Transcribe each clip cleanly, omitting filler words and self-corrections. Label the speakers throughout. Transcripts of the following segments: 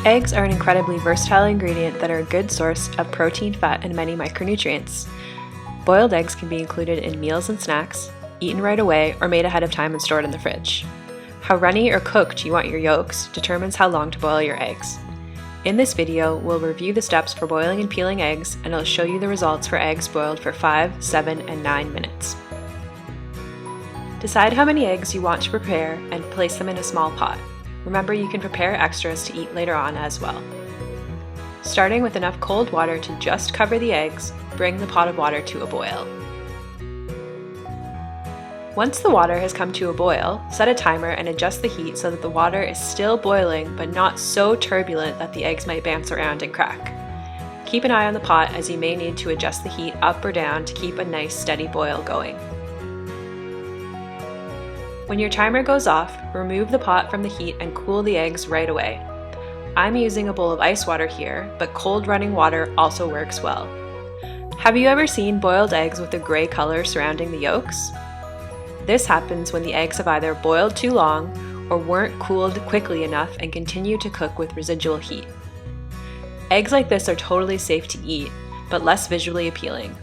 Speaker 1: Eggs are an incredibly versatile ingredient that are a good source of protein, fat, and many micronutrients. Boiled eggs can be included in meals and snacks, eaten right away, or made ahead of time and stored in the fridge. How runny or cooked you want your yolks determines how long to boil your eggs. In this video, we'll review the steps for boiling and peeling eggs, and I'll show you the results for eggs boiled for 5, 7, and 9 minutes. Decide how many eggs you want to prepare and place them in a small pot. Remember, you can prepare extras to eat later on as well. Starting with enough cold water to just cover the eggs, bring the pot of water to a boil. Once the water has come to a boil, set a timer and adjust the heat so that the water is still boiling but not so turbulent that the eggs might bounce around and crack. Keep an eye on the pot as you may need to adjust the heat up or down to keep a nice steady boil going. When your timer goes off, remove the pot from the heat and cool the eggs right away. I'm using a bowl of ice water here, but cold running water also works well. Have you ever seen boiled eggs with a gray color surrounding the yolks? This happens when the eggs have either boiled too long or weren't cooled quickly enough and continue to cook with residual heat. Eggs like this are totally safe to eat, but less visually appealing.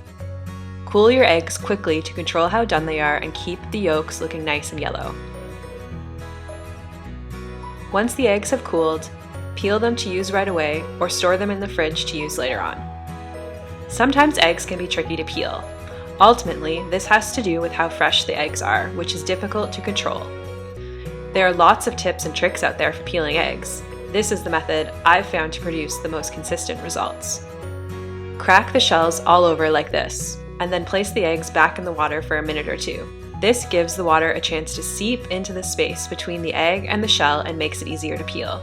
Speaker 1: Cool your eggs quickly to control how done they are and keep the yolks looking nice and yellow. Once the eggs have cooled, peel them to use right away or store them in the fridge to use later on. Sometimes eggs can be tricky to peel. Ultimately, this has to do with how fresh the eggs are, which is difficult to control. There are lots of tips and tricks out there for peeling eggs. This is the method I've found to produce the most consistent results. Crack the shells all over like this, and then place the eggs back in the water for a minute or two. This gives the water a chance to seep into the space between the egg and the shell and makes it easier to peel.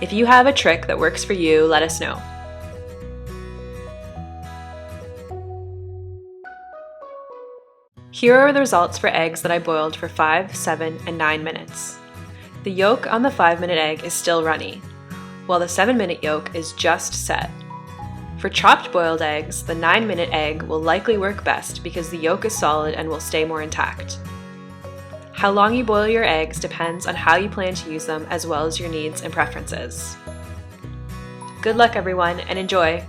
Speaker 1: If you have a trick that works for you, let us know. Here are the results for eggs that I boiled for 5, 7, and 9 minutes. The yolk on the 5-minute egg is still runny, while the 7-minute yolk is just set. For chopped boiled eggs, the 9-minute egg will likely work best because the yolk is solid and will stay more intact. How long you boil your eggs depends on how you plan to use them as well as your needs and preferences. Good luck everyone, and enjoy!